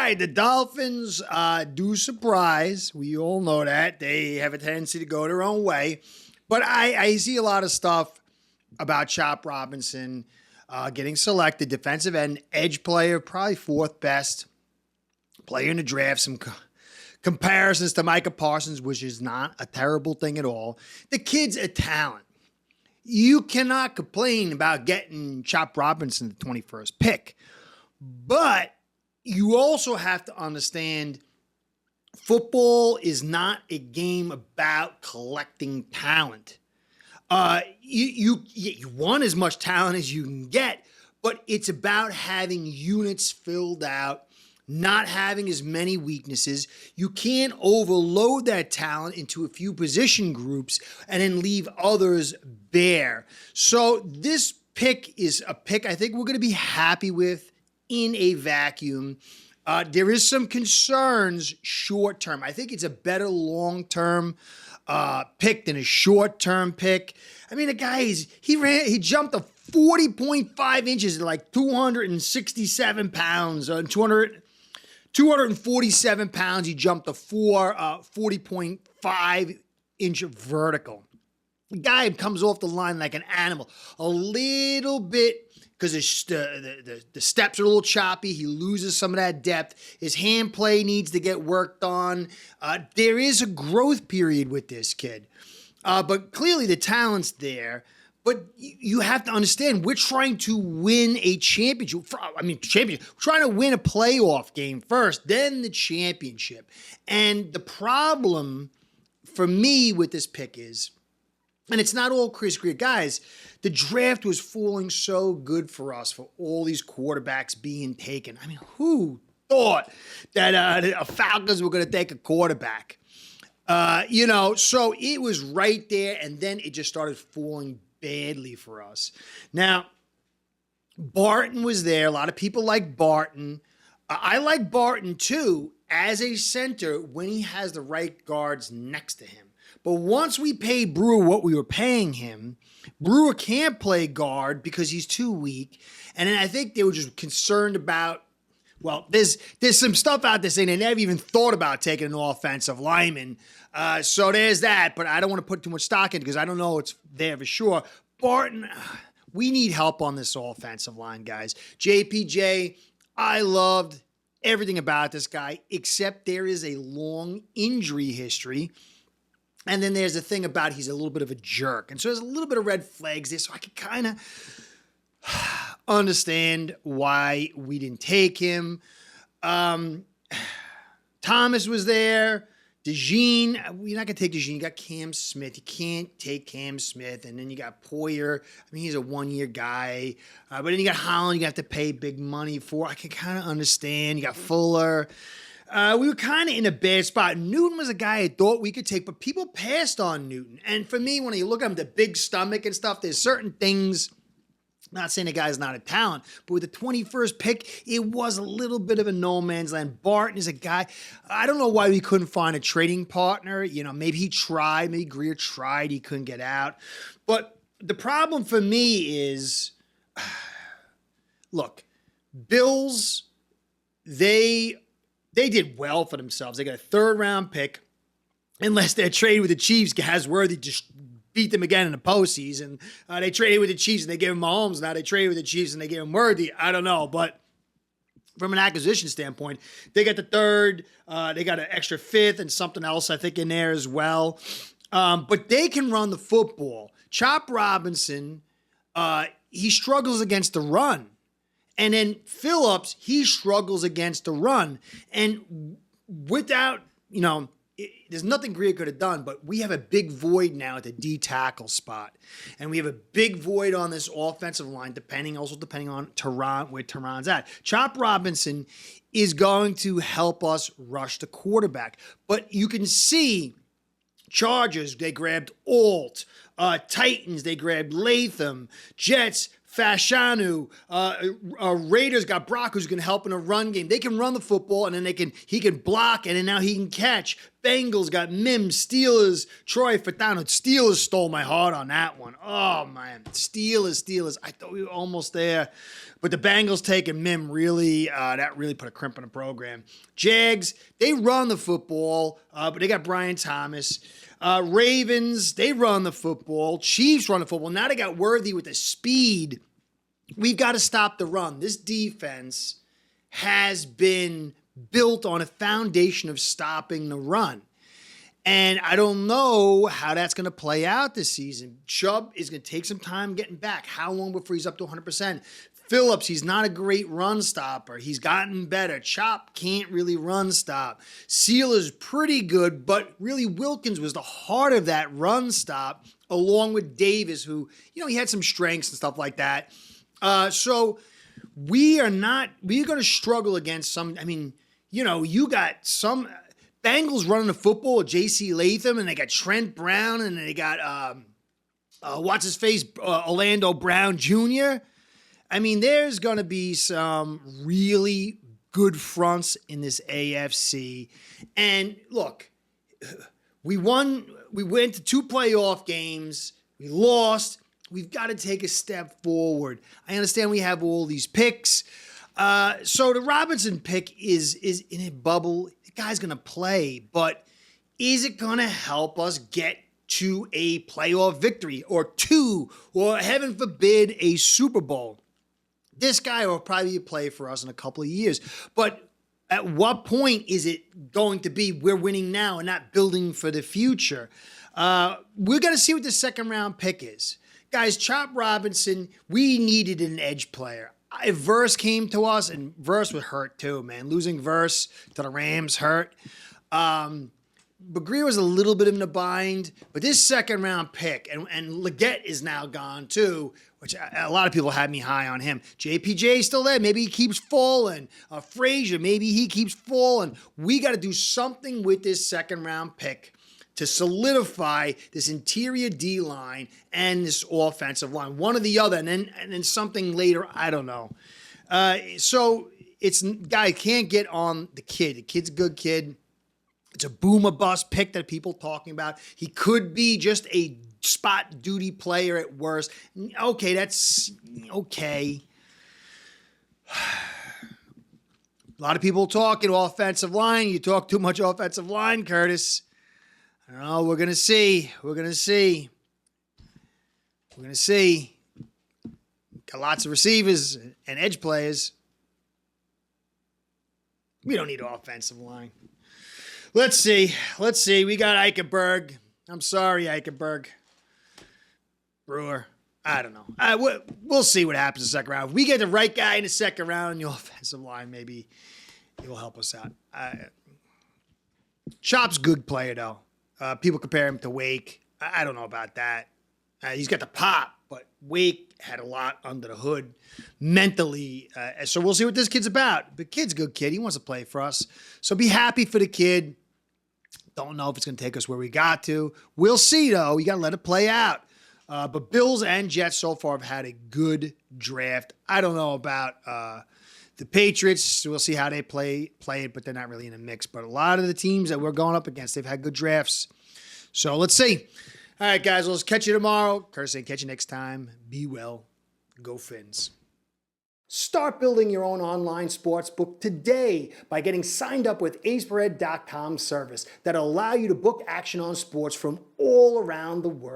right, the Dolphins do surprise. We all know that. They have a tendency to go their own way. But I see a lot of stuff about Chop Robinson getting selected, defensive end, edge player, probably fourth best player in the draft. Some comparisons to Micah Parsons, which is not a terrible thing at all. The kid's a talent. You cannot complain about getting Chop Robinson the 21st pick. But you also have to understand football is not a game about collecting talent. You want as much talent as you can get, but it's about having units filled out, not having as many weaknesses. You can't overload that talent into a few position groups and then leave others bare. So this pick is a pick I think we're going to be happy with in a vacuum. There is some concerns short term. I think it's a better long-term pick than a short-term pick. I mean, the guy he jumped a 40.5 inches at like 267 pounds, 247 pounds. He jumped a 40.5 inch vertical. The guy comes off the line like an animal, a little bit, because the steps are a little choppy. He loses some of that depth. His hand play needs to get worked on. There is a growth period with this kid. But clearly the talent's there. But you have to understand, we're trying to win a championship. We're trying to win a playoff game first, then the championship. And the problem for me with this pick is, and it's not all Chris Greer. Guys, the draft was falling so good for us for all these quarterbacks being taken. I mean, who thought that the Falcons were going to take a quarterback? So it was right there, and then it just started falling badly for us. Now, Barton was there. A lot of people like Barton. I like Barton, too, as a center when he has the right guards next to him. But once we paid Brewer what we were paying him, Brewer can't play guard because he's too weak. And then I think they were just concerned about, well, there's some stuff out there saying they never even thought about taking an offensive lineman. So there's that, but I don't want to put too much stock in because I don't know it's there for sure. Barton, we need help on this offensive line, guys. JPJ, I loved everything about this guy, except there is a long injury history. And then there's a thing about he's a little bit of a jerk. And so there's a little bit of red flags there. So I could kind of understand why we didn't take him. Thomas was there. DeJean, you're not going to take DeJean. You got Cam Smith. You can't take Cam Smith. And then you got Poyer. I mean, he's a one-year guy. But then you got Holland you have to pay big money for. I can kind of understand. You got Fuller. We were kind of in a bad spot. Newton was a guy I thought we could take, but people passed on Newton. And for me, when you look at him, the big stomach and stuff, there's certain things, not saying the guy's not a talent, but with the 21st pick, it was a little bit of a no man's land. Barton is a guy, I don't know why we couldn't find a trading partner. Maybe he tried, maybe Greer tried, he couldn't get out. But the problem for me is, look, Bills, they did well for themselves. They got a third-round pick, unless their trade with the Chiefs has Worthy just beat them again in the postseason. They traded with the Chiefs and they gave him Mahomes. Now they traded with the Chiefs and they gave him Worthy. I don't know, but from an acquisition standpoint, they got the third. They got an extra fifth and something else, I think, in there as well. But they can run the football. Chop Robinson, he struggles against the run. And then Phillips, he struggles against the run. And without, there's nothing Greer could have done, but we have a big void now at the D tackle spot. And we have a big void on this offensive line, depending on Tehran, where Tehran's at. Chop Robinson is going to help us rush the quarterback. But you can see Chargers, they grabbed Alt. Titans, they grabbed Latham. Jets, Fashanu. Raiders got Brock, who's going to help in a run game. They can run the football, and then he can block, and then now he can catch. Bengals got Mims. Steelers, Troy Fatano. Steelers stole my heart on that one. Oh, man. Steelers. I thought we were almost there. But the Bengals taking Mim that really put a crimp in the program. Jags, they run the football, but they got Brian Thomas. Ravens, they run the football. Chiefs run the football. Now they got Worthy with the speed. We've got to stop the run. This defense has been built on a foundation of stopping the run. And I don't know how that's going to play out this season. Chubb is going to take some time getting back. How long before he's up to 100%? Phillips, he's not a great run stopper. He's gotten better. Chop can't really run stop. Seal is pretty good, but really Wilkins was the heart of that run stop, along with Davis, who, he had some strengths and stuff like that. So we're going to struggle against some, you got some Bengals running the football with J.C. Latham, and they got Trent Brown, and they got, Orlando Brown Jr., there's going to be some really good fronts in this AFC. And look, we went to 2 playoff games. We lost. We've got to take a step forward. I understand we have all these picks. So the Robinson pick is in a bubble. The guy's going to play, but is it going to help us get to a playoff victory or 2, or heaven forbid, a Super Bowl? This guy will probably play for us in a couple of years. But at what point is it going to be we're winning now and not building for the future? We're going to see what the second round pick is. Guys, Chop Robinson, we needed an edge player. If Verse came to us, and Verse would hurt too, man. Losing Verse to the Rams hurt. Bagrier was a little bit in the bind, but this second round pick, and Leggett is now gone too, which a lot of people had me high on him. JPJ is still there. Maybe he keeps falling. Frazier, maybe he keeps falling. We got to do something with this second round pick to solidify this interior D-line and this offensive line. One or the other, and then something later, I don't know. So guy can't get on the kid. The kid's a good kid. It's a boom or bust pick that people talking about. He could be just a spot duty player at worst. Okay, that's okay. A lot of people talking offensive line. You talk too much offensive line, Curtis. I don't know. We're going to see. Got lots of receivers and edge players. We don't need an offensive line. Let's see. We got Eichenberg. I'm sorry, Eichenberg. Brewer. I don't know. We'll see what happens in the second round. If we get the right guy in the second round in the offensive line, maybe he will help us out. Chop's good player, though. People compare him to Wake. I don't know about that. He's got the pop, but Wake had a lot under the hood mentally. So we'll see what this kid's about. The kid's a good kid. He wants to play for us. So be happy for the kid. Don't know if it's going to take us where we got to. We'll see, though. You got to let it play out. But Bills and Jets so far have had a good draft. I don't know about the Patriots. We'll see how they play it, but they're not really in the mix. But a lot of the teams that we're going up against, they've had good drafts. So let's see. All right, guys. Let's catch you tomorrow. Curse saying catch you next time. Be well. Go Phins. Start building your own online sportsbook today by getting signed up with AceBread.com service that'll allow you to book action on sports from all around the world.